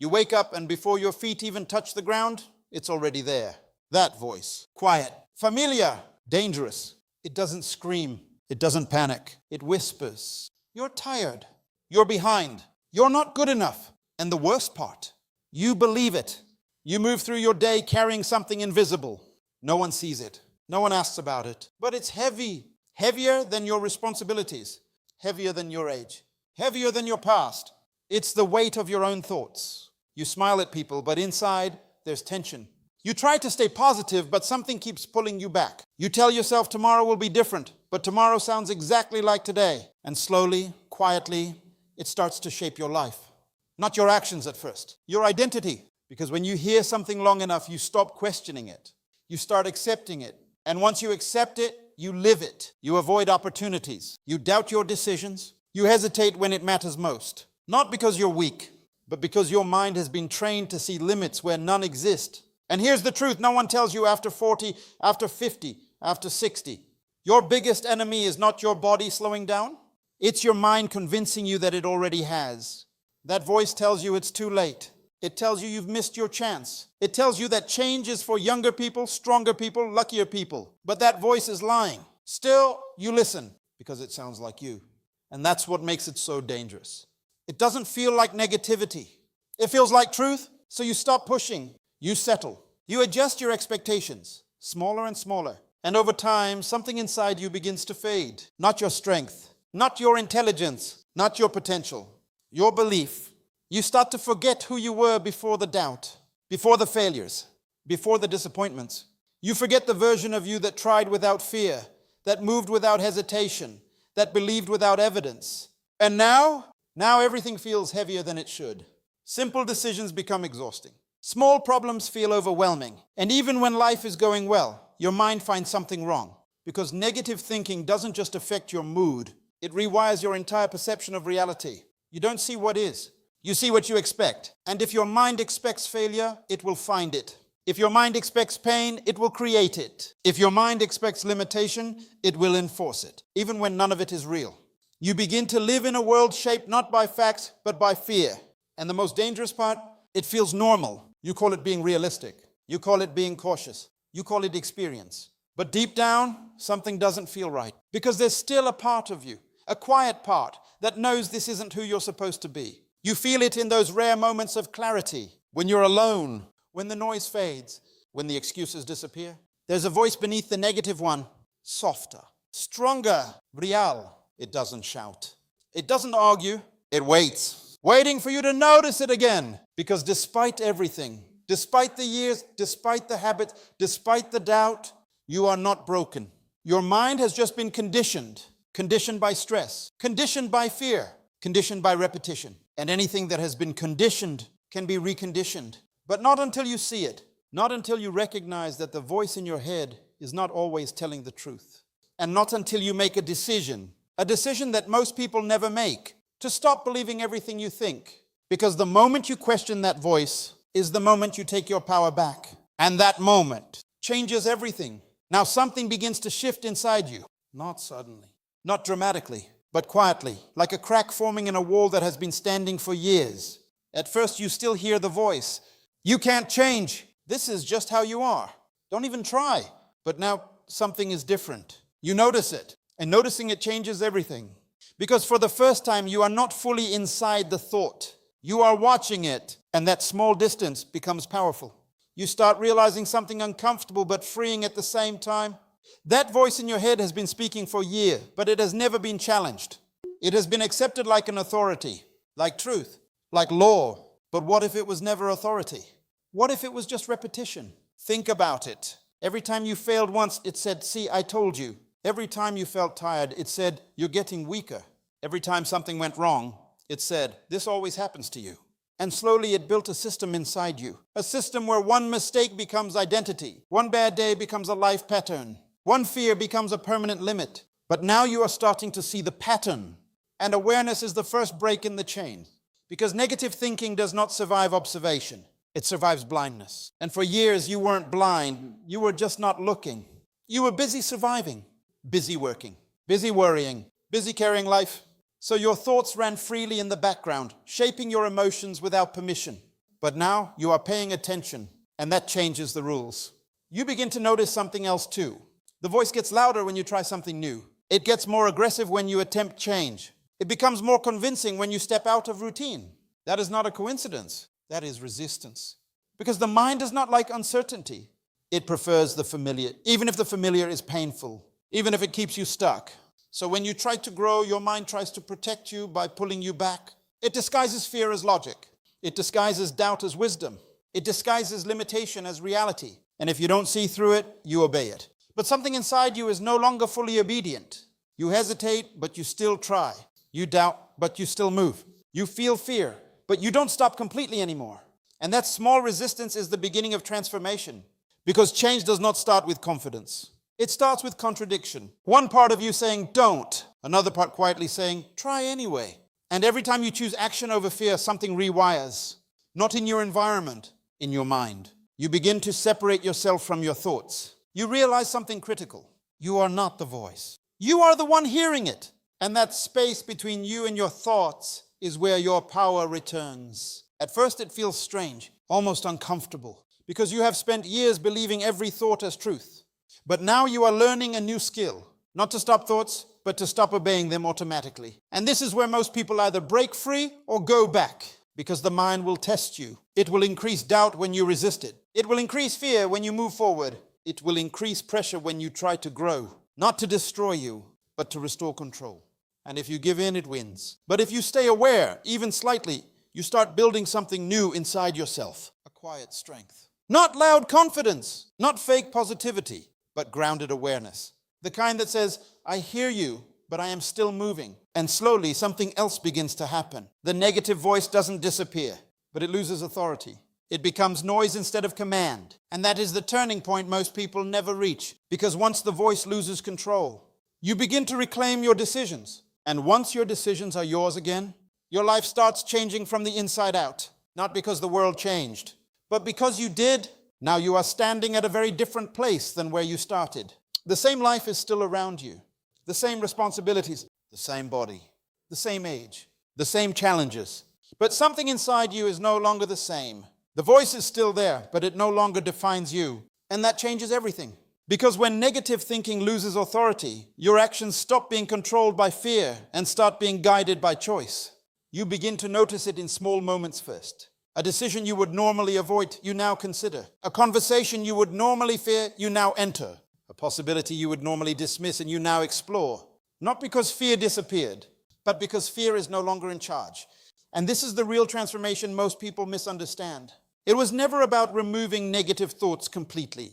You wake up and before your feet even touch the ground, it's already there. That voice, quiet, familiar, dangerous. It doesn't scream. It doesn't panic. It whispers. You're tired. You're behind. You're not good enough. And the worst part, you believe it. You move through your day carrying something invisible. No one sees it. No one asks about it. But it's heavy. Heavier than your responsibilities. Heavier than your age. Heavier than your past. It's the weight of your own thoughts. You smile at people, but inside there's tension. You try to stay positive, but something keeps pulling you back. You tell yourself tomorrow will be different, but tomorrow sounds exactly like today. And slowly, quietly, it starts to shape your life. Not your actions at first, your identity. Because when you hear something long enough, you stop questioning it. You start accepting it. And once you accept it, you live it. You avoid opportunities. You doubt your decisions. You hesitate when it matters most. Not because you're weak, but because your mind has been trained to see limits where none exist. And here's the truth. No one tells you after 40, after 50, after 60. Your biggest enemy is not your body slowing down. It's your mind convincing you that it already has. That voice tells you it's too late. It tells you you've missed your chance. It tells you that change is for younger people, stronger people, luckier people. But that voice is lying. Still, you listen because it sounds like you. And that's what makes it so dangerous. It doesn't feel like negativity. It feels like truth, so you stop pushing. You settle. You adjust your expectations, smaller and smaller. And over time, something inside you begins to fade. Not your strength, not your intelligence, not your potential, your belief. You start to forget who you were before the doubt, before the failures, before the disappointments. You forget the version of you that tried without fear, that moved without hesitation, that believed without evidence. And now everything feels heavier than it should. Simple decisions become exhausting. Small problems feel overwhelming. And even when life is going well, your mind finds something wrong. Because negative thinking doesn't just affect your mood, it rewires your entire perception of reality. You don't see what is. You see what you expect. And if your mind expects failure, it will find it. If your mind expects pain, it will create it. If your mind expects limitation, it will enforce it, even when none of it is real. You begin to live in a world shaped not by facts, but by fear. And the most dangerous part, it feels normal. You call it being realistic. You call it being cautious. You call it experience. But deep down, something doesn't feel right. Because there's still a part of you, a quiet part, that knows this isn't who you're supposed to be. You feel it in those rare moments of clarity, when you're alone, when the noise fades, when the excuses disappear. There's a voice beneath the negative one, softer, stronger, real. It doesn't shout. It doesn't argue. It waits, waiting for you to notice it again. Because despite everything, despite the years, despite the habit, despite the doubt, you are not broken. Your mind has just been conditioned by stress, conditioned by fear, conditioned by repetition. And anything that has been conditioned can be reconditioned. But not until you see it, not until you recognize that the voice in your head is not always telling the truth. And not until you make a decision that most people never make, to stop believing everything you think. Because the moment you question that voice is the moment you take your power back. And that moment changes everything. Now something begins to shift inside you. Not suddenly, not dramatically, but quietly, like a crack forming in a wall that has been standing for years. At first you still hear the voice. You can't change. This is just how you are. Don't even try. But now something is different. You notice it. And noticing it changes everything. Because for the first time, you are not fully inside the thought. You are watching it. And that small distance becomes powerful. You start realizing something uncomfortable but freeing at the same time. That voice in your head has been speaking for years, but it has never been challenged. It has been accepted like an authority, like truth, like law. But what if it was never authority? What if it was just repetition? Think about it. Every time you failed once, it said, see, I told you. Every time you felt tired, it said, you're getting weaker. Every time something went wrong, it said, this always happens to you. And slowly it built a system inside you. A system where one mistake becomes identity. One bad day becomes a life pattern. One fear becomes a permanent limit. But now you are starting to see the pattern. And awareness is the first break in the chain. Because negative thinking does not survive observation. It survives blindness. And for years you weren't blind. You were just not looking. You were busy surviving. Busy working, busy worrying, busy carrying life. So your thoughts ran freely in the background, shaping your emotions without permission. But now you are paying attention, and that changes the rules. You begin to notice something else too. The voice gets louder when you try something new. It gets more aggressive when you attempt change. It becomes more convincing when you step out of routine. That is not a coincidence. That is resistance. Because the mind does not like uncertainty. It prefers the familiar, even if the familiar is painful, even if it keeps you stuck. So when you try to grow, your mind tries to protect you by pulling you back. It disguises fear as logic. It disguises doubt as wisdom. It disguises limitation as reality. And if you don't see through it, you obey it. But something inside you is no longer fully obedient. You hesitate, but you still try. You doubt, but you still move. You feel fear, but you don't stop completely anymore. And that small resistance is the beginning of transformation. Because change does not start with confidence. It starts with contradiction. One part of you saying, don't. Another part quietly saying, try anyway. And every time you choose action over fear, something rewires. Not in your environment, in your mind. You begin to separate yourself from your thoughts. You realize something critical. You are not the voice. You are the one hearing it. And that space between you and your thoughts is where your power returns. At first it feels strange, almost uncomfortable, because you have spent years believing every thought as truth. But now you are learning a new skill, not to stop thoughts, but to stop obeying them automatically. And this is where most people either break free or go back, because the mind will test you. It will increase doubt when you resist it. It will increase fear when you move forward. It will increase pressure when you try to grow, not to destroy you, but to restore control. And if you give in, it wins. But if you stay aware, even slightly, you start building something new inside yourself, a quiet strength. Not loud confidence, not fake positivity, but grounded awareness. The kind that says, I hear you, but I am still moving. And slowly something else begins to happen. The negative voice doesn't disappear, but it loses authority. It becomes noise instead of command. And that is the turning point most people never reach. Because once the voice loses control, you begin to reclaim your decisions. And once your decisions are yours again, your life starts changing from the inside out. Not because the world changed, but because you did. Now you are standing at a very different place than where you started. The same life is still around you. The same responsibilities, the same body, the same age, the same challenges. But something inside you is no longer the same. The voice is still there, but it no longer defines you. And that changes everything. Because when negative thinking loses authority, your actions stop being controlled by fear and start being guided by choice. You begin to notice it in small moments first. A decision you would normally avoid, you now consider. A conversation you would normally fear, you now enter. A possibility you would normally dismiss, and you now explore. Not because fear disappeared, but because fear is no longer in charge. And this is the real transformation most people misunderstand. It was never about removing negative thoughts completely.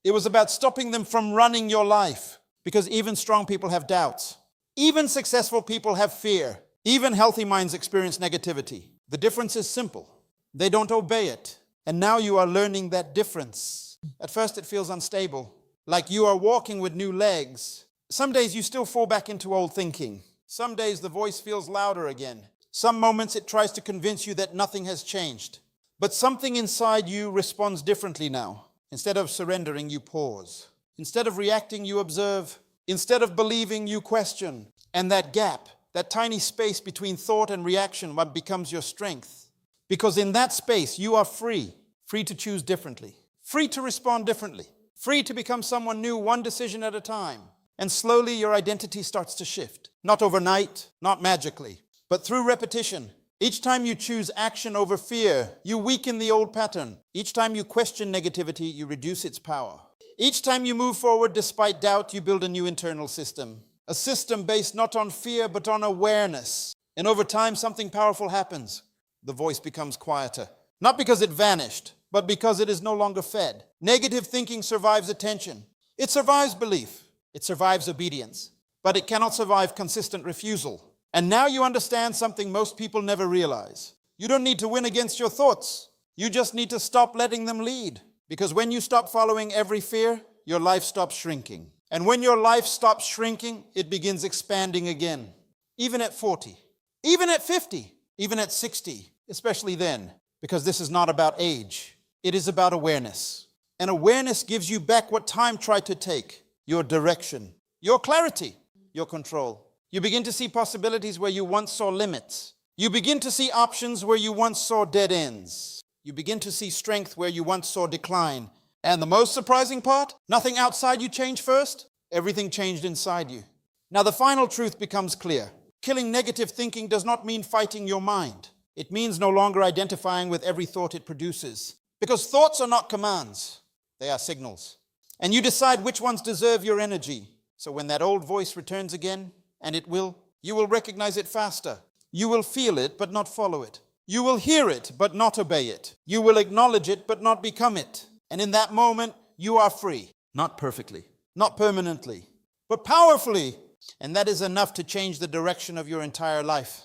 It was about stopping them from running your life. Because even strong people have doubts. Even successful people have fear. Even healthy minds experience negativity. The difference is simple. They don't obey it. And now you are learning that difference. At first it feels unstable, like you are walking with new legs. Some days you still fall back into old thinking. Some days the voice feels louder again. Some moments it tries to convince you that nothing has changed. But something inside you responds differently now. Instead of surrendering, you pause. Instead of reacting, you observe. Instead of believing, you question. And that gap, that tiny space between thought and reaction, what becomes your strength. Because in that space, you are free. Free to choose differently. Free to respond differently. Free to become someone new, one decision at a time. And slowly your identity starts to shift. Not overnight, not magically, but through repetition. Each time you choose action over fear, you weaken the old pattern. Each time you question negativity, you reduce its power. Each time you move forward despite doubt, you build a new internal system. A system based not on fear, but on awareness. And over time, something powerful happens. The voice becomes quieter. Not because it vanished, but because it is no longer fed. Negative thinking survives attention. It survives belief. It survives obedience. But it cannot survive consistent refusal. And now you understand something most people never realize. You don't need to win against your thoughts. You just need to stop letting them lead. Because when you stop following every fear, your life stops shrinking. And when your life stops shrinking, it begins expanding again. Even at 40, even at 50, even at 60, especially then. Because this is not about age. It is about awareness. And awareness gives you back what time tried to take. Your direction, your clarity, your control. You begin to see possibilities where you once saw limits. You begin to see options where you once saw dead ends. You begin to see strength where you once saw decline. And the most surprising part, nothing outside you changed first, everything changed inside you. Now the final truth becomes clear. Killing negative thinking does not mean fighting your mind. It means no longer identifying with every thought it produces. Because thoughts are not commands, they are signals. And you decide which ones deserve your energy. So when that old voice returns again, and it will, you will recognize it faster. You will feel it, but not follow it. You will hear it, but not obey it. You will acknowledge it, but not become it. And in that moment, you are free. Not perfectly, not permanently, but powerfully. And that is enough to change the direction of your entire life.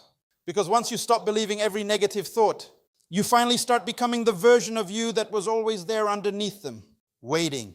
Because once you stop believing every negative thought, you finally start becoming the version of you that was always there underneath them, waiting